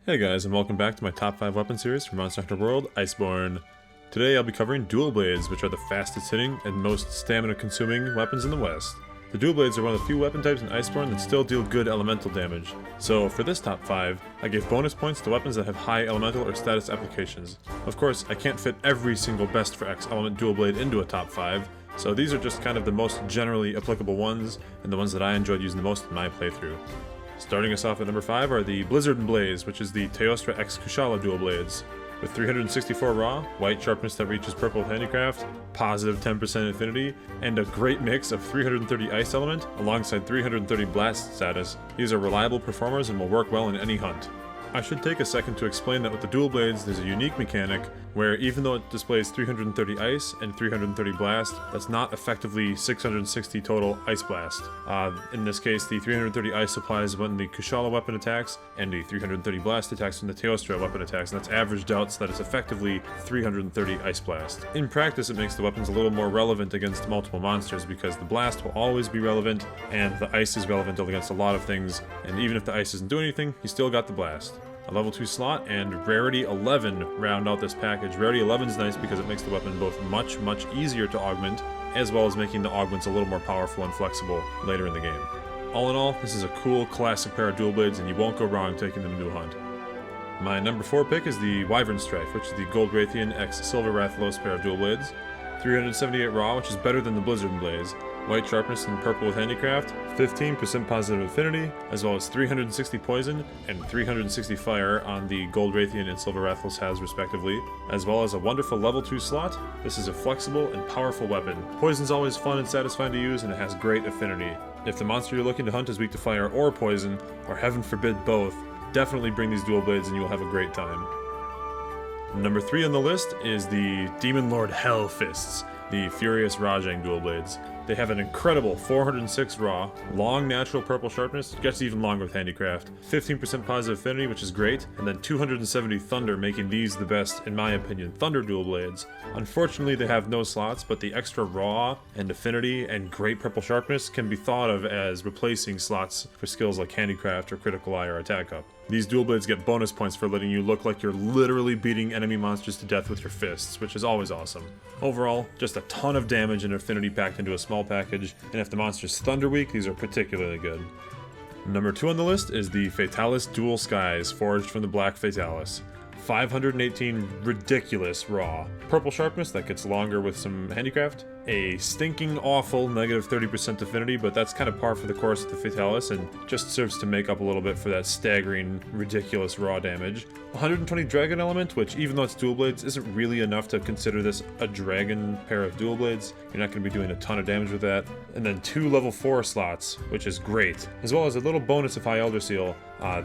Hey guys, and welcome back to my top 5 weapon series from Monster Hunter World, Iceborne. Today I'll be covering dual blades, which are the fastest hitting and most stamina consuming weapons in the West. The dual blades are one of the few weapon types in Iceborne that still deal good elemental damage. So for this top 5, I gave bonus points to weapons that have high elemental or status applications. Of course, I can't fit every single best for X element dual blade into a top 5, so these are just kind of the most generally applicable ones, and the ones that I enjoyed using the most in my playthrough. Starting us off at number 5 are the Blizzard and Blaze, which is the Teostra X Kushala dual blades. With 364 raw, white sharpness that reaches purple with handicraft, positive 10% affinity, and a great mix of 330 ice element alongside 330 blast status, these are reliable performers and will work well in any hunt. I should take a second to explain that with the dual blades there's a unique mechanic where even though it displays 330 ice and 330 blast, that's not effectively 660 total ice blast. In this case, the 330 ice applies when the Kushala weapon attacks, and the 330 blast attacks when the Teostra weapon attacks, and that's averaged out so that it's effectively 330 ice blast. In practice, it makes the weapons a little more relevant against multiple monsters because the blast will always be relevant, and the ice is relevant against a lot of things, and even if the ice doesn't do anything, you still got the blast. A level 2 slot and Rarity 11 round out this package. Rarity 11 is nice because it makes the weapon both much easier to augment, as well as making the augments a little more powerful and flexible later in the game. All in all, this is a cool classic pair of dual blades and you won't go wrong taking them into a hunt. My number 4 pick is the Wyvern Strife, which is the Gold Raytheon X Silver Rathalos pair of dual blades. 378 raw, which is better than the Blizzard and Blaze. White sharpness and purple with handicraft, 15% positive affinity, as well as 360 poison and 360 fire on the Gold Raytheon and Silver Rathalos has respectively, as well as a wonderful level 2 slot. This is a flexible and powerful weapon. Poison's always fun and satisfying to use, and it has great affinity. If the monster you're looking to hunt is weak to fire or poison, or heaven forbid both, definitely bring these dual blades and you will have a great time. Number 3 on the list is the Demon Lord Hellfists, the Furious Rajang dual blades. They have an incredible 406 raw, long natural purple sharpness, gets even longer with handicraft, 15% positive affinity, which is great, and then 270 thunder, making these the best, in my opinion, thunder dual blades. Unfortunately, they have no slots, but the extra raw and affinity and great purple sharpness can be thought of as replacing slots for skills like handicraft or critical eye or attack up. These dual blades get bonus points for letting you look like you're literally beating enemy monsters to death with your fists, which is always awesome. Overall, just a ton of damage and affinity packed into a small package, and if the monster's thunder weak, these are particularly good. Number 2 on the list is the Fatalis Dual Skies, forged from the Black Fatalis. 518 ridiculous raw. Purple sharpness that gets longer with some handicraft. A stinking awful negative 30% affinity, but that's kind of par for the course of the Fatalis and just serves to make up a little bit for that staggering, ridiculous raw damage. 120 dragon element, which even though it's dual blades, isn't really enough to consider this a dragon pair of dual blades. You're not going to be doing a ton of damage with that. And then 2 level 4 slots, which is great, as well as a little bonus of High Elder Seal.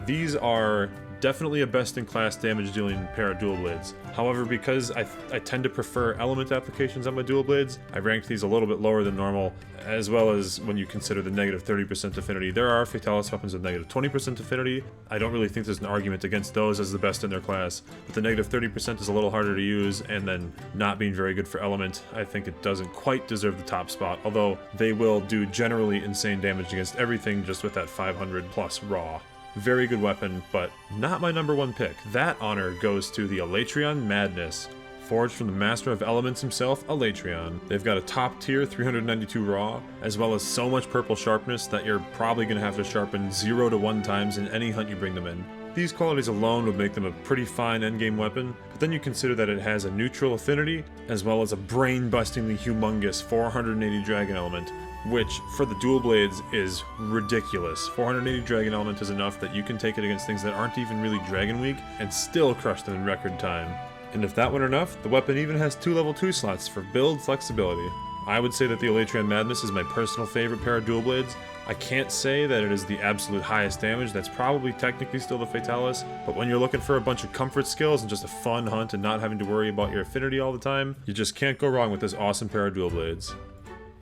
These are definitely a best-in-class damage-dealing pair of dual blades. However, because I tend to prefer element applications on my dual blades, I ranked these a little bit lower than normal, as well as when you consider the negative 30% affinity. There are Fatalis weapons with negative 20% affinity. I don't really think there's an argument against those as the best in their class, but the negative 30% is a little harder to use, and then not being very good for element, I think it doesn't quite deserve the top spot, although they will do generally insane damage against everything just with that 500 plus raw. Very good weapon, but not my number 1 pick. That honor goes to the Elatrion Madness. Forged from the Master of Elements himself, Elatrion. They've got a top tier 392 raw, as well as so much purple sharpness that you're probably going to have to sharpen 0 to 1 times in any hunt you bring them in. These qualities alone would make them a pretty fine endgame weapon, but then you consider that it has a neutral affinity, as well as a brain-bustingly humongous 480 dragon element, which, for the dual blades, is ridiculous. 480 dragon element is enough that you can take it against things that aren't even really dragon weak, and still crush them in record time. And if that weren't enough, the weapon even has 2 level 2 slots for build flexibility. I would say that the Elatrion Madness is my personal favorite pair of dual blades. I can't say that it is the absolute highest damage, that's probably technically still the Fatalis, but when you're looking for a bunch of comfort skills and just a fun hunt and not having to worry about your affinity all the time, you just can't go wrong with this awesome pair of dual blades.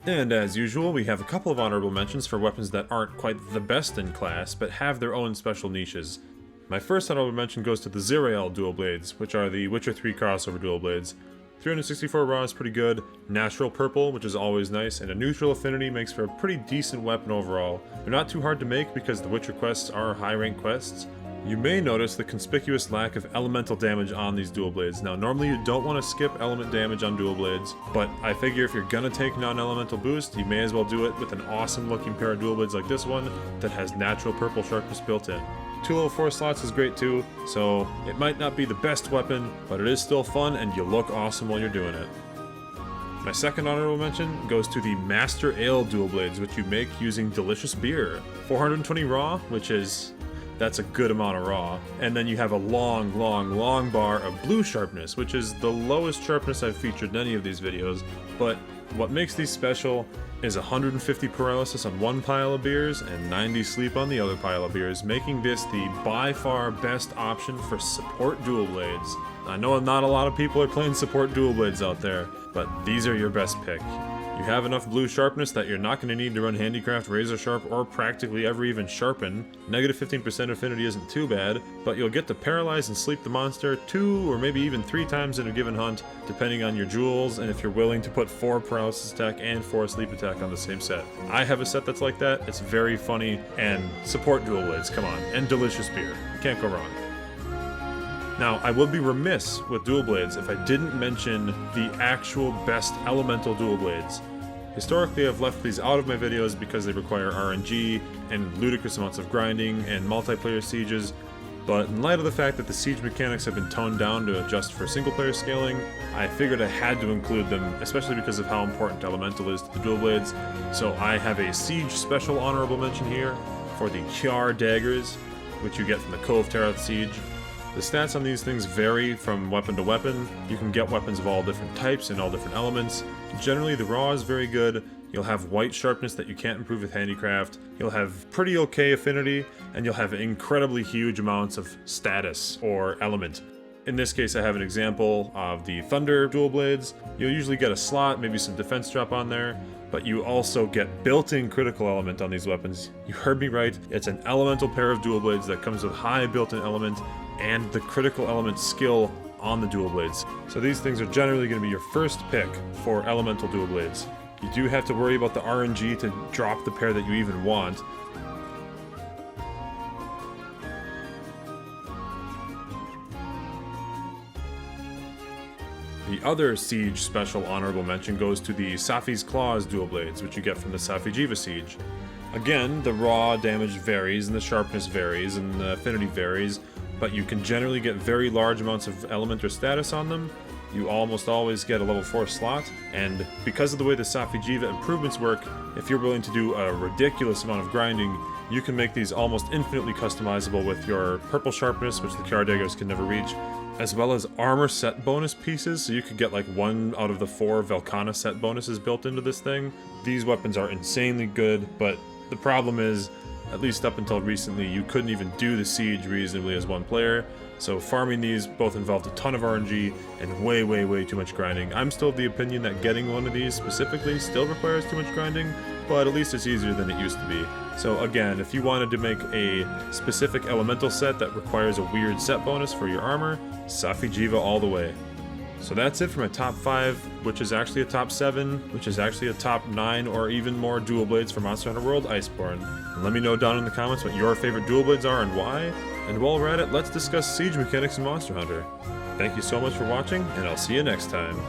And as usual, we have a couple of honorable mentions for weapons that aren't quite the best in class, but have their own special niches. My first honorable mention goes to the Zirael dual blades, which are the Witcher 3 crossover dual blades. 364 raw is pretty good, natural purple, which is always nice, and a neutral affinity makes for a pretty decent weapon overall. They're not too hard to make because the Witcher quests are high rank quests, You may notice the conspicuous lack of elemental damage on these dual blades. Now, normally you don't want to skip element damage on dual blades, but I figure if you're gonna take non-elemental boost, you may as well do it with an awesome looking pair of dual blades like this one that has natural purple sharpness built in. 2 level 4 slots is great too, so it might not be the best weapon, but it is still fun and you look awesome while you're doing it. My second honorable mention goes to the Master Ale dual blades, which you make using delicious beer. 420 raw, that's a good amount of raw. And then you have a long bar of blue sharpness, which is the lowest sharpness I've featured in any of these videos. But what makes these special is 150 paralysis on one pile of beers and 90 sleep on the other pile of beers, making this the by far best option for support dual blades. I know not a lot of people are playing support dual blades out there, but these are your best pick. You have enough blue sharpness that you're not going to need to run handicraft, razor sharp, or practically ever even sharpen. Negative 15% affinity isn't too bad, but you'll get to paralyze and sleep the monster 2 or maybe even 3 times in a given hunt, depending on your jewels and if you're willing to put 4 paralysis attack and 4 sleep attack on the same set. I have a set that's like that. It's very funny, and support dual blades, come on, and delicious beer. Can't go wrong. Now, I would be remiss with dual blades if I didn't mention the actual best elemental dual blades. Historically, I've left these out of my videos because they require RNG and ludicrous amounts of grinding and multiplayer sieges, but in light of the fact that the siege mechanics have been toned down to adjust for single-player scaling, I figured I had to include them, especially because of how important elemental is to the dual blades. So I have a siege special honorable mention here for the Kjarr daggers, which you get from the Cove Tarath siege. The stats on these things vary from weapon to weapon. You can get weapons of all different types and all different elements. Generally, the raw is very good. You'll have white sharpness that you can't improve with handicraft. You'll have pretty okay affinity, and you'll have incredibly huge amounts of status or element. In this case, I have an example of the Thunder dual blades. You'll usually get a slot, maybe some defense drop on there, but you also get built-in critical element on these weapons. You heard me right, it's an elemental pair of dual blades that comes with high built-in element and the critical element skill on the dual blades. So these things are generally going to be your first pick for elemental dual blades. You do have to worry about the RNG to drop the pair that you even want. The other siege special honorable mention goes to the Safi's Claws dual blades, which you get from the Safi Jiva siege. Again, the raw damage varies, and the sharpness varies, and the affinity varies, but you can generally get very large amounts of element or status on them. You almost always get a level 4 slot, and because of the way the Safi Jiva improvements work, if you're willing to do a ridiculous amount of grinding, you can make these almost infinitely customizable with your purple sharpness, which the Kjarr daggers can never reach, as well as armor set bonus pieces, so you could get like 1 out of the 4 Velkhana set bonuses built into this thing. These weapons are insanely good, but the problem is, at least up until recently, you couldn't even do the siege reasonably as one player, so farming these both involved a ton of RNG and way too much grinding. I'm still of the opinion that getting one of these specifically still requires too much grinding, but at least it's easier than it used to be. So again, if you wanted to make a specific elemental set that requires a weird set bonus for your armor, Safi Jiva all the way. So that's it for my top 5, which is actually a top 7, which is actually a top 9 or even more dual blades for Monster Hunter World Iceborne. And let me know down in the comments what your favorite dual blades are and why. And while we're at it, let's discuss siege mechanics in Monster Hunter. Thank you so much for watching, and I'll see you next time.